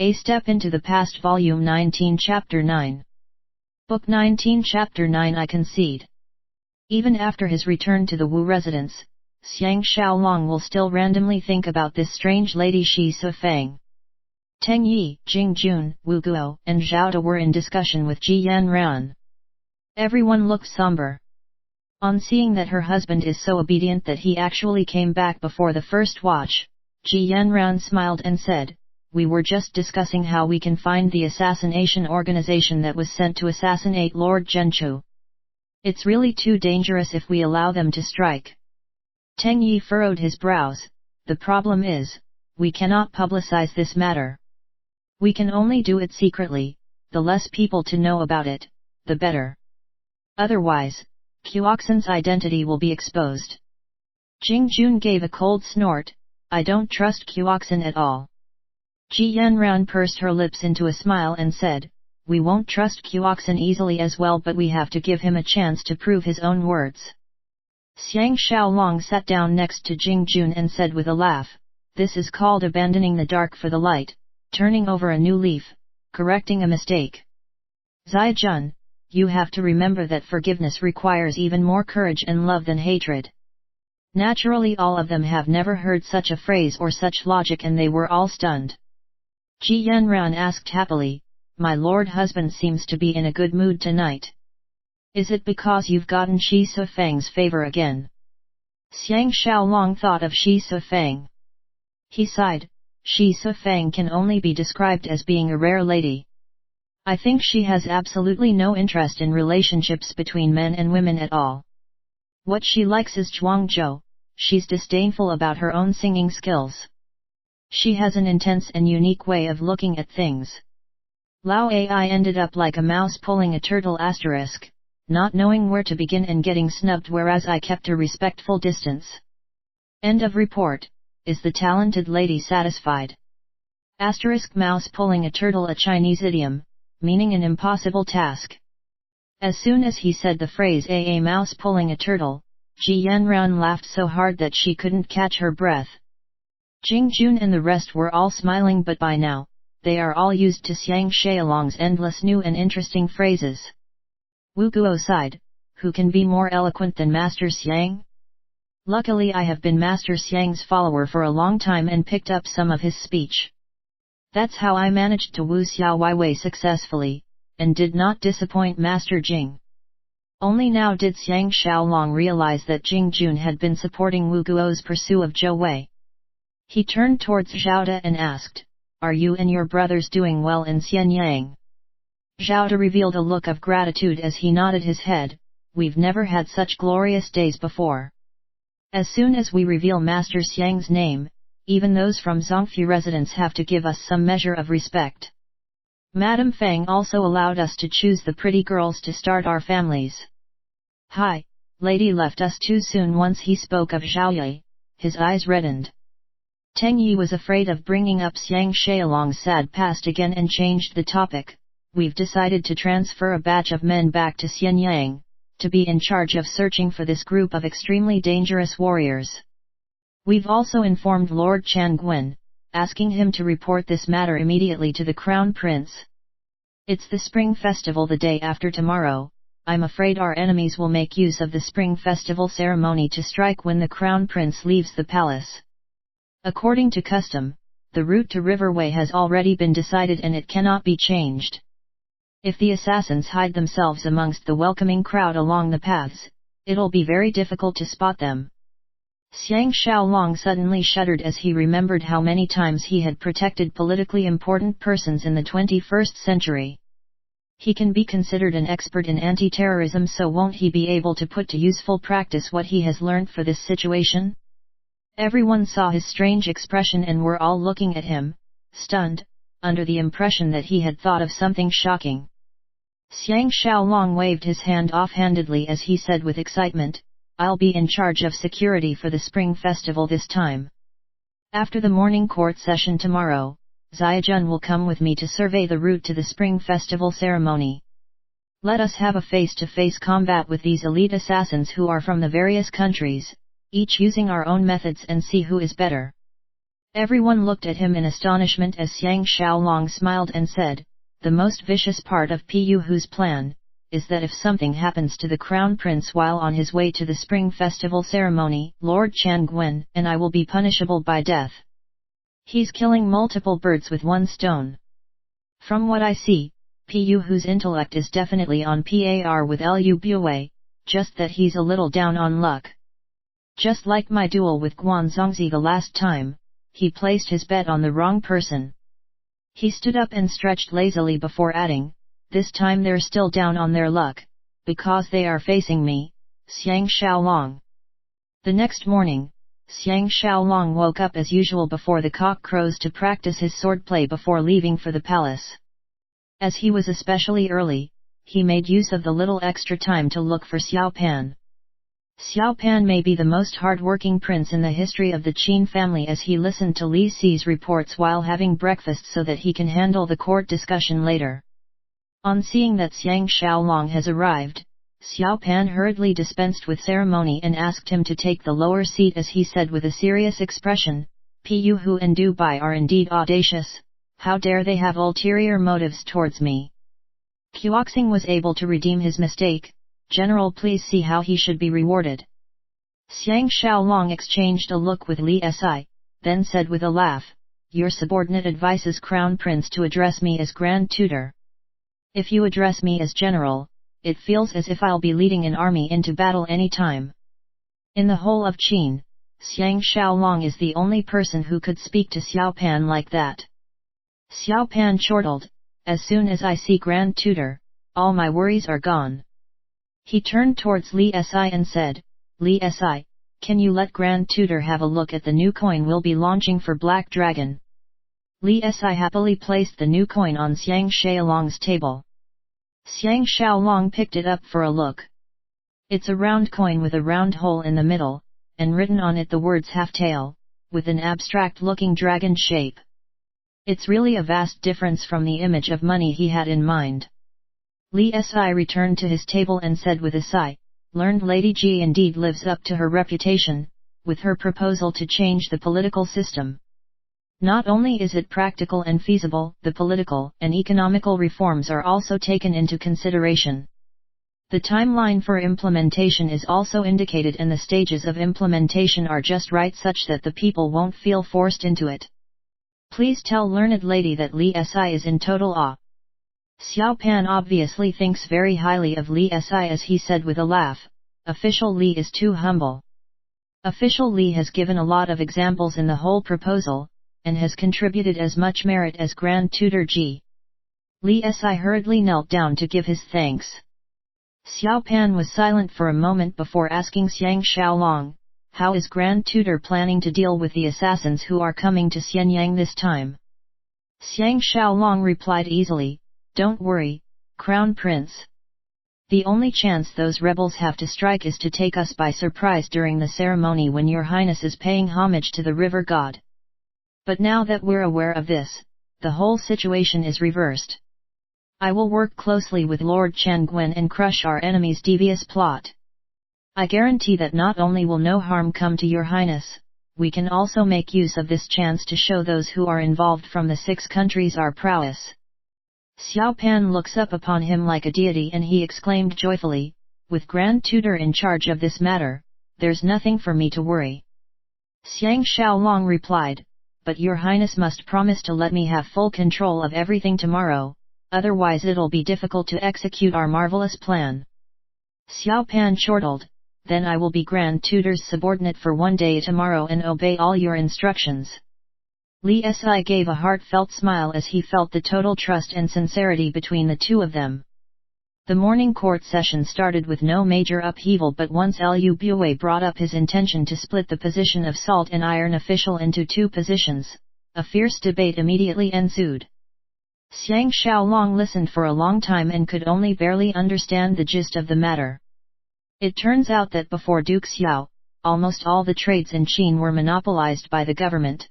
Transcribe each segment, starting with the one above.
A Step into the Past Volume 19 Chapter 9. Book 19 Chapter 9 I Concede. Even after his return to the Wu residence, Xiang Xiaolong will still randomly think about this strange lady Shi Sifeng. Teng Yi, Jing Jun, Wu Guo, and Zhao De were in discussion with Ji Yanran. Everyone looked somber. On seeing that her husband is so obedient that he actually came back before the first watch, Ji Yanran smiled and said, "We were just discussing how we can find the assassination organization that was sent to assassinate Lord Zhenchu. It's really too dangerous if we allow them to strike." Teng Yi furrowed his brows. "The problem is, we cannot publicize this matter. We can only do it secretly. The less people to know about it, the better. Otherwise, Quoxin's identity will be exposed." Jing Jun gave a cold snort. "I don't trust Quoxin at all." Ji Yanran pursed her lips into a smile and said, "We won't trust Quoxin easily as well, but we have to give him a chance to prove his own words." Xiang Xiaolong sat down next to Jing Jun and said with a laugh, "This is called abandoning the dark for the light, turning over a new leaf, correcting a mistake. Zai-jun, you have to remember that forgiveness requires even more courage and love than hatred." Naturally all of them have never heard such a phrase or such logic, and they were all stunned. Ji Yanran asked happily, "My lord husband seems to be in a good mood tonight. Is it because you've gotten Shi Sifeng's favor again?" Xiang Xiaolong thought of Shi Sifeng. He sighed. "Shi Sifeng can only be described as being a rare lady. I think she has absolutely no interest in relationships between men and women at all. What she likes is Zhuangzhou. She's disdainful about her own singing skills. She has an intense and unique way of looking at things." Lao Ai ended up like a mouse pulling a turtle asterisk, not knowing where to begin and getting snubbed, whereas I kept a respectful distance. End of report. Is the talented lady satisfied? Asterisk mouse pulling a turtle, a Chinese idiom, meaning an impossible task. As soon as he said the phrase a mouse pulling a turtle, Ji Yanran laughed so hard that she couldn't catch her breath. Jing Jun and the rest were all smiling, but by now, they are all used to Xiang Xiaolong's endless new and interesting phrases. Wu Guo sighed, "Who can be more eloquent than Master Xiang? Luckily I have been Master Xiang's follower for a long time and picked up some of his speech. That's how I managed to woo Xiao Weiwei successfully, and did not disappoint Master Jing." Only now did Xiang Xiaolong realize that Jing Jun had been supporting Wu Guo's pursuit of Zhou Wei. He turned towards Zhao De and asked, "Are you and your brothers doing well in Xianyang?" Zhao De revealed a look of gratitude as he nodded his head. "We've never had such glorious days before. As soon as we reveal Master Xiang's name, even those from Zongfu residence have to give us some measure of respect. Madame Fang also allowed us to choose the pretty girls to start our families." "Hi, lady left us too soon." Once he spoke of Zhao Ye, his eyes reddened. Teng Yi was afraid of bringing up Xiang Xiaolong's sad past again and changed the topic. "We've decided to transfer a batch of men back to Xianyang, to be in charge of searching for this group of extremely dangerous warriors. We've also informed Lord Changwen, asking him to report this matter immediately to the Crown Prince. It's the Spring Festival the day after tomorrow. I'm afraid our enemies will make use of the Spring Festival ceremony to strike when the Crown Prince leaves the palace. According to custom, the route to River Wei has already been decided and it cannot be changed. If the assassins hide themselves amongst the welcoming crowd along the paths, it'll be very difficult to spot them." Xiang Xiaolong suddenly shuddered as he remembered how many times he had protected politically important persons in the 21st century. He can be considered an expert in anti-terrorism, so won't he be able to put to useful practice what he has learned for this situation? Everyone saw his strange expression and were all looking at him, stunned, under the impression that he had thought of something shocking. Xiang Xiaolong waved his hand offhandedly as he said with excitement, "I'll be in charge of security for the Spring Festival this time. After the morning court session tomorrow, Zai-jun will come with me to survey the route to the Spring Festival ceremony. Let us have a face-to-face combat with these elite assassins who are from the various countries, each using our own methods, and see who is better." Everyone looked at him in astonishment as Xiang Xiaolong smiled and said, "The most vicious part of Pu Hu's plan is that if something happens to the crown prince while on his way to the spring festival ceremony, Lord Changwen and I will be punishable by death. He's killing multiple birds with one stone. From what I see, Pu Hu's intellect is definitely on par with Liu Bue, just that he's a little down on luck. Just like my duel with Guan Zongzi the last time, he placed his bet on the wrong person." He stood up and stretched lazily before adding, "This time they're still down on their luck, because they are facing me, Xiang Xiaolong." The next morning, Xiang Xiaolong woke up as usual before the cock crows to practice his swordplay before leaving for the palace. As he was especially early, he made use of the little extra time to look for Xiao Pan. Xiao Pan may be the most hard-working prince in the history of the Qin family, as he listened to Li Si's reports while having breakfast so that he can handle the court discussion later. On seeing that Xiang Xiaolong has arrived, Xiao Pan hurriedly dispensed with ceremony and asked him to take the lower seat as he said with a serious expression, "Pu Hu and Du Bai are indeed audacious, how dare they have ulterior motives towards me?" Xuanxing was able to redeem his mistake. "General, please see how he should be rewarded." Xiang Xiaolong exchanged a look with Li Si, then said with a laugh, "Your subordinate advises Crown Prince to address me as Grand Tutor. If you address me as General, it feels as if I'll be leading an army into battle any time." In the whole of Qin, Xiang Xiaolong is the only person who could speak to Xiao Pan like that. Xiao Pan chortled, "As soon as I see Grand Tutor, all my worries are gone." He turned towards Li Si and said, "Li Si, can you let Grand Tutor have a look at the new coin we'll be launching for Black Dragon?" Li Si happily placed the new coin on Xiang Xiaolong's table. Xiang Xiaolong picked it up for a look. It's a round coin with a round hole in the middle, and written on it the words half-tail, with an abstract-looking dragon shape. It's really a vast difference from the image of money he had in mind. Li Si returned to his table and said with a sigh, "Learned Lady Ji indeed lives up to her reputation, with her proposal to change the political system. Not only is it practical and feasible, the political and economical reforms are also taken into consideration. The timeline for implementation is also indicated and the stages of implementation are just right such that the people won't feel forced into it. Please tell learned lady that Li Si is in total awe." Xiao Pan obviously thinks very highly of Li Si as he said with a laugh, "Official Li is too humble. Official Li has given a lot of examples in the whole proposal, and has contributed as much merit as Grand Tutor Ji." Li Si hurriedly knelt down to give his thanks. Xiao Pan was silent for a moment before asking Xiang Xiaolong, "How is Grand Tutor planning to deal with the assassins who are coming to Xianyang this time?" Xiang Xiaolong replied easily, "Don't worry, Crown Prince. The only chance those rebels have to strike is to take us by surprise during the ceremony when your highness is paying homage to the river god. But now that we're aware of this, the whole situation is reversed. I will work closely with Lord Changwen and crush our enemy's devious plot. I guarantee that not only will no harm come to your highness, we can also make use of this chance to show those who are involved from the 6 countries our prowess." Xiao Pan looks up upon him like a deity and he exclaimed joyfully, "With Grand Tutor in charge of this matter, there's nothing for me to worry." Xiang Xiaolong replied, "But your highness must promise to let me have full control of everything tomorrow, otherwise it'll be difficult to execute our marvelous plan." Xiao Pan chortled, "Then I will be Grand Tutor's subordinate for one day tomorrow and obey all your instructions." Li Si gave a heartfelt smile as he felt the total trust and sincerity between the two of them. The morning court session started with no major upheaval, but once Liu Bue brought up his intention to split the position of salt and iron official into 2 positions, a fierce debate immediately ensued. Xiang Xiaolong listened for a long time and could only barely understand the gist of the matter. It turns out that before Duke Xiao, almost all the trades in Qin were monopolized by the government.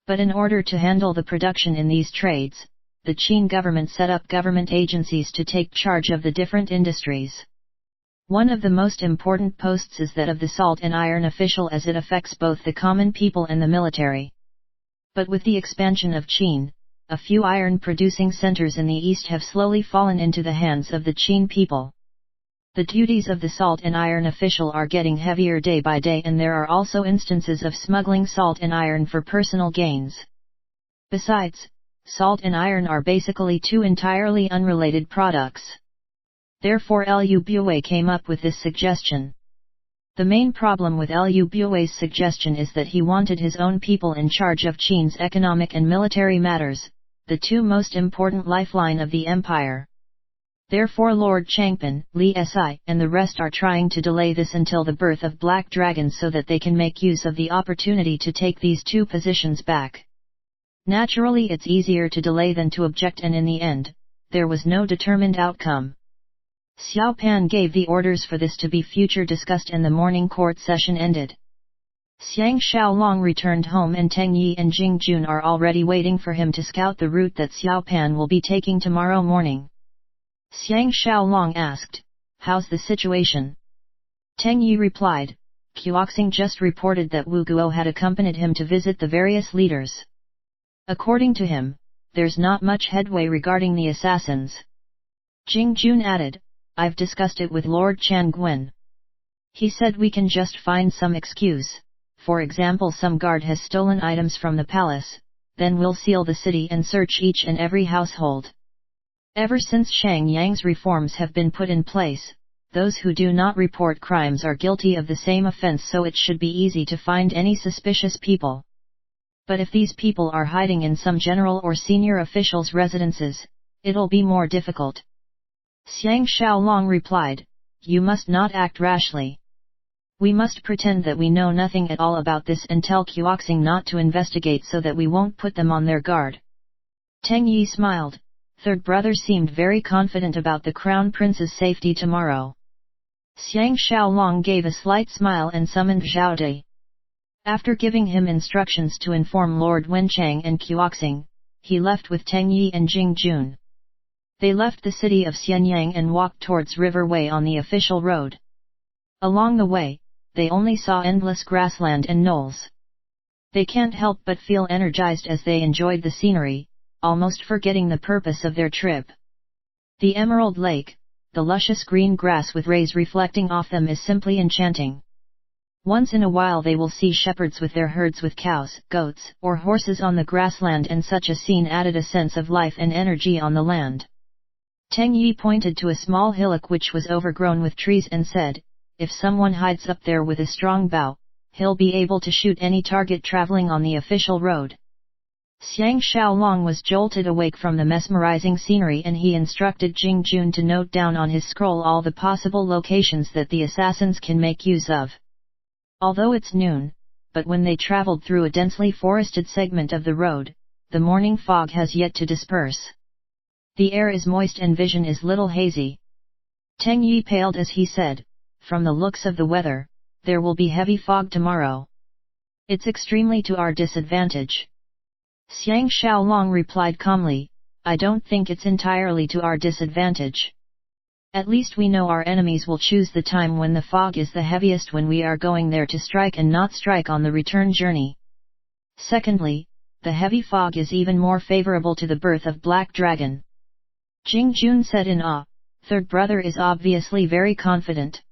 But in order to handle the production in these trades, the Qin government set up government agencies to take charge of the different industries. One of the most important posts is that of the salt and iron official, as it affects both the common people and the military. But with the expansion of Qin, a few iron-producing centers in the east have slowly fallen into the hands of the Qin people. The duties of the salt and iron official are getting heavier day by day, and there are also instances of smuggling salt and iron for personal gains. Besides, salt and iron are basically two entirely unrelated products. Therefore Liu Bue came up with this suggestion. The main problem with Liu Bue's suggestion is that he wanted his own people in charge of Qin's economic and military matters, the two most important lifeline of the empire. Therefore Lord Changpan, Li Si, and the rest are trying to delay this until the birth of Black Dragon so that they can make use of the opportunity to take these two positions back. Naturally it's easier to delay than to object, and in the end, there was no determined outcome. Xiao Pan gave the orders for this to be future discussed, and the morning court session ended. Xiang Xiaolong returned home, and Teng Yi and Jing Jun are already waiting for him to scout the route that Xiao Pan will be taking tomorrow morning. Xiang Xiaolong asked, "How's the situation?" Teng Yi replied, "Quoxing just reported that Wu Guo had accompanied him to visit the various leaders. According to him, there's not much headway regarding the assassins." Jing Jun added, "I've discussed it with Lord Chan Gwen. He said we can just find some excuse, for example some guard has stolen items from the palace, then we'll seal the city and search each and every household. Ever since Shang Yang's reforms have been put in place, those who do not report crimes are guilty of the same offense, so it should be easy to find any suspicious people. But if these people are hiding in some general or senior officials' residences, it'll be more difficult." Xiang Xiaolong replied, "You must not act rashly. We must pretend that we know nothing at all about this and tell Quoxing not to investigate so that we won't put them on their guard." Teng Yi smiled. Third brother seemed very confident about the crown prince's safety tomorrow. Xiang Xiaolong gave a slight smile and summoned Zhao Dai. After giving him instructions to inform Lord Wenchang and Quoxing, he left with Teng Yi and Jing Jun. They left the city of Xianyang and walked towards River Wei on the official road. Along the way, they only saw endless grassland and knolls. They can't help but feel energized as they enjoyed the scenery, almost forgetting the purpose of their trip. The Emerald Lake, the luscious green grass with rays reflecting off them, is simply enchanting. Once in a while they will see shepherds with their herds with cows, goats, or horses on the grassland, and such a scene added a sense of life and energy on the land. Teng Yi pointed to a small hillock which was overgrown with trees and said, "If someone hides up there with a strong bow, he'll be able to shoot any target traveling on the official road." Xiang Xiaolong was jolted awake from the mesmerizing scenery, and he instructed Jing Jun to note down on his scroll all the possible locations that the assassins can make use of. Although it's noon, but when they traveled through a densely forested segment of the road, the morning fog has yet to disperse. The air is moist and vision is little hazy. Teng Yi paled as he said, "From the looks of the weather, there will be heavy fog tomorrow. It's extremely to our disadvantage." Xiang Xiaolong replied calmly, "I don't think it's entirely to our disadvantage. At least we know our enemies will choose the time when the fog is the heaviest when we are going there to strike, and not strike on the return journey. Secondly, the heavy fog is even more favorable to the birth of Black Dragon." Jing Jun said in awe, "Third brother is obviously very confident."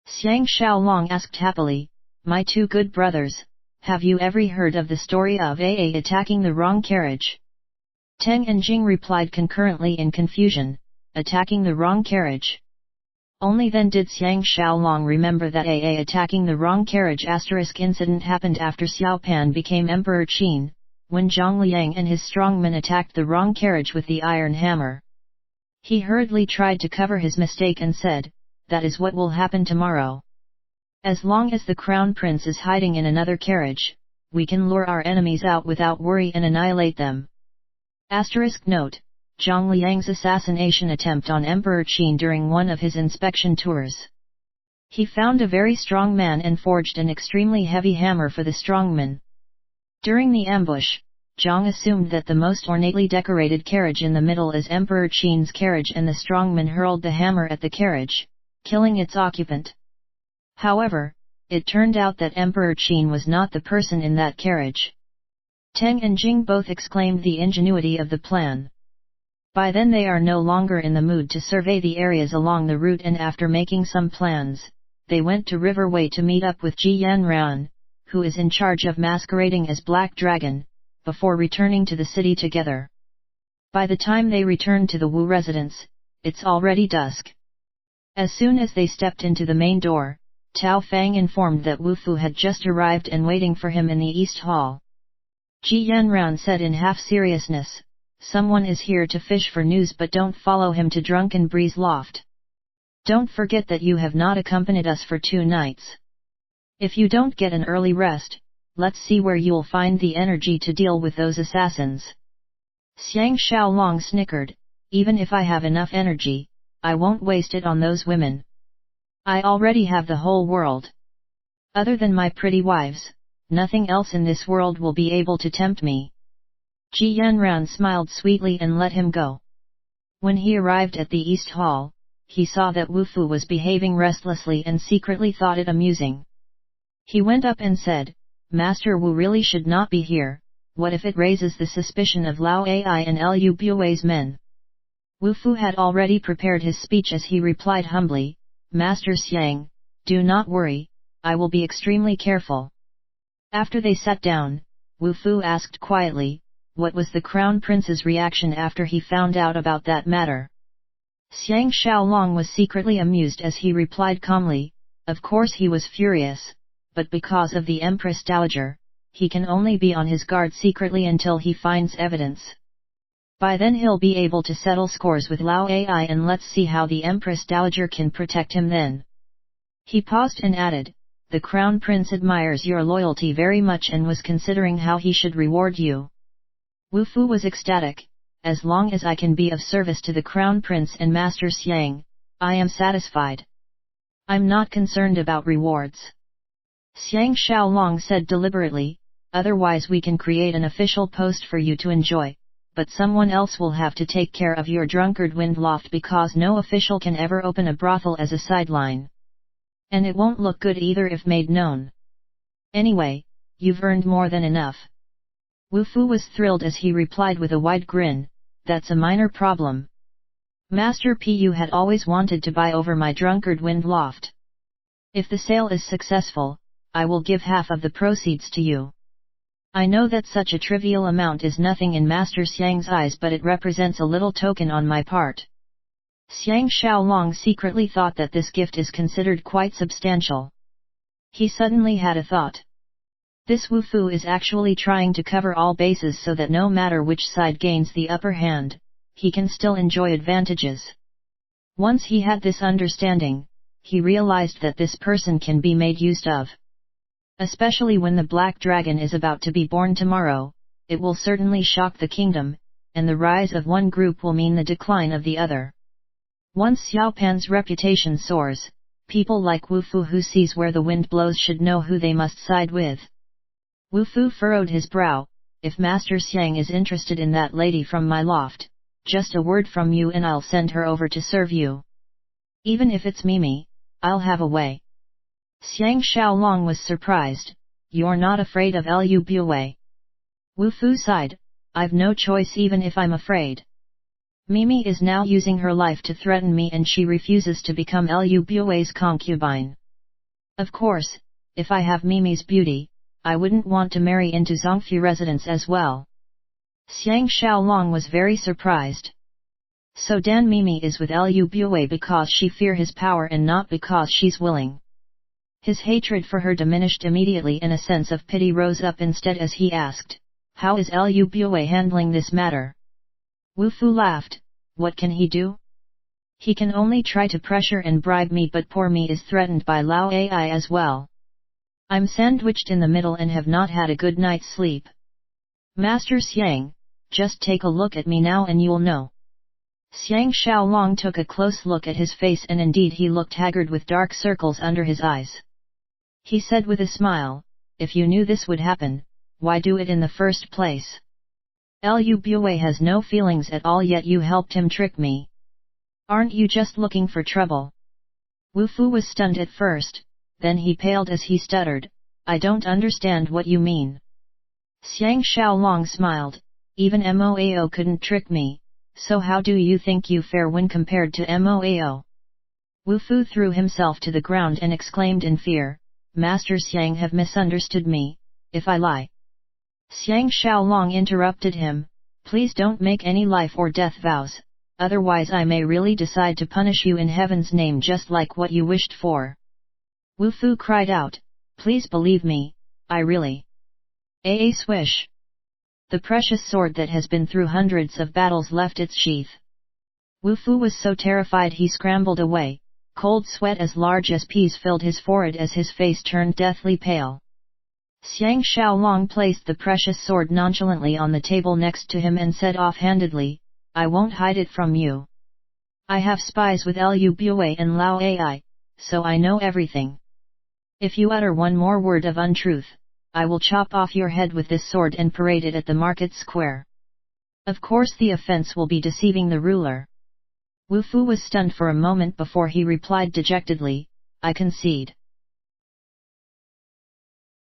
Xiang Xiaolong asked happily, "My two good brothers, have you ever heard of the story of A attacking the wrong carriage?" Teng and Jing replied concurrently in confusion, "Attacking the wrong carriage?" Only then did Xiang Xiaolong remember that A attacking the wrong carriage incident happened after Xiao Pan became Emperor Qin, when Zhang Liang and his strongmen attacked the wrong carriage with the iron hammer. He hurriedly tried to cover his mistake and said, "That is what will happen tomorrow. As long as the crown prince is hiding in another carriage, we can lure our enemies out without worry and annihilate them." Note: Zhang Liang's assassination attempt on Emperor Qin during one of his inspection tours. He found a very strong man and forged an extremely heavy hammer for the strongman. During the ambush, Zhang assumed that the most ornately decorated carriage in the middle is Emperor Qin's carriage, and the strongman hurled the hammer at the carriage, killing its occupant. However, it turned out that Emperor Qin was not the person in that carriage. Teng and Jing both exclaimed the ingenuity of the plan. By then they are no longer in the mood to survey the areas along the route, and after making some plans, they went to River Way to meet up with Ji Yanran, who is in charge of masquerading as Black Dragon, before returning to the city together. By the time they returned to the Wu residence, it's already dusk. As soon as they stepped into the main door, Tao Fang informed that Wu Fu had just arrived and waiting for him in the East Hall. Ji Yanran said in half-seriousness, "Someone is here to fish for news, but don't follow him to Drunken Breeze Loft. Don't forget that you have not accompanied us for 2 nights. If you don't get an early rest, let's see where you'll find the energy to deal with those assassins." Xiang Xiaolong snickered, "Even if I have enough energy, I won't waste it on those women. I already have the whole world. Other than my pretty wives, nothing else in this world will be able to tempt me." Ji Yanran smiled sweetly and let him go. When he arrived at the East Hall, he saw that Wu Fu was behaving restlessly and secretly thought it amusing. He went up and said, "Master Wu really should not be here. What if it raises the suspicion of Lao Ai and Lu Bui's men?" Wu Fu had already prepared his speech as he replied humbly, "Master Xiang, do not worry, I will be extremely careful." After they sat down, Wu Fu asked quietly, what was the Crown Prince's reaction after he found out about that matter. Xiang Xiaolong was secretly amused as he replied calmly, "Of course he was furious, but because of the Empress Dowager, he can only be on his guard secretly until he finds evidence. By then he'll be able to settle scores with Lao Ai, and let's see how the Empress Dowager can protect him then." He paused and added, "The Crown Prince admires your loyalty very much and was considering how he should reward you." Wu Fu was ecstatic. "As long as I can be of service to the Crown Prince and Master Xiang, I am satisfied. I'm not concerned about rewards." Xiang Xiaolong said deliberately, "Otherwise we can create an official post for you to enjoy, but someone else will have to take care of your drunkard wind loft because no official can ever open a brothel as a sideline. And it won't look good either if made known. Anyway, you've earned more than enough." Wu Fu was thrilled as he replied with a wide grin, "That's a minor problem. Master Pu had always wanted to buy over my drunkard wind loft. If the sale is successful, I will give half of the proceeds to you. I know that such a trivial amount is nothing in Master Xiang's eyes, but it represents a little token on my part." Xiang Xiaolong secretly thought that this gift is considered quite substantial. He suddenly had a thought. This Wu Fu is actually trying to cover all bases so that no matter which side gains the upper hand, he can still enjoy advantages. Once he had this understanding, he realized that this person can be made use of. Especially when the Black Dragon is about to be born tomorrow, it will certainly shock the kingdom, and the rise of one group will mean the decline of the other. Once Xiaopan's reputation soars, people like Wu Fu who sees where the wind blows should know who they must side with. Wu Fu furrowed his brow, "If Master Xiang is interested in that lady from my loft, just a word from you and I'll send her over to serve you. Even if it's Mimi, I'll have a way." Xiang Xiaolong was surprised, "You're not afraid of Lu Bui?" Wu Fu sighed, "I've no choice even if I'm afraid. Mimi is now using her life to threaten me and she refuses to become Lu Bui's concubine. Of course, if I have Mimi's beauty, I wouldn't want to marry into Zongfu residence as well." Xiang Xiaolong was very surprised. So Dan Mimi is with Lu Bui because she fear his power and not because she's willing. His hatred for her diminished immediately and a sense of pity rose up instead as he asked, "How is Lu Bui handling this matter?" Wu Fu laughed, "What can he do? He can only try to pressure and bribe me, but poor me is threatened by Lao Ai as well. I'm sandwiched in the middle and have not had a good night's sleep. Master Xiang, just take a look at me now and you'll know." Xiang Xiaolong took a close look at his face and indeed he looked haggard with dark circles under his eyes. He said with a smile, "If you knew this would happen, why do it in the first place? Lu Bui has no feelings at all, yet you helped him trick me. Aren't you just looking for trouble?" Wu Fu was stunned at first, then he paled as he stuttered, "I don't understand what you mean." Xiang Xiaolong smiled, even Moao couldn't trick me, so how do you think you fare when compared to Moao? Wu Fu threw himself to the ground and exclaimed in fear, Master Xiang have misunderstood me, if I lie. Xiang Xiaolong interrupted him, please don't make any life or death vows, otherwise I may really decide to punish you in heaven's name just like what you wished for. Wu Fu cried out, please believe me, I really. Swish. The precious sword that has been through hundreds of battles left its sheath. Wu Fu was so terrified he scrambled away, cold sweat as large as peas filled his forehead as his face turned deathly pale. Xiang Xiaolong placed the precious sword nonchalantly on the table next to him and said offhandedly, I won't hide it from you. I have spies with Lu Bue and Lao Ai, so I know everything. If you utter one more word of untruth, I will chop off your head with this sword and parade it at the market square. Of course the offense will be deceiving the ruler. Wu Fu was stunned for a moment before he replied dejectedly, I concede.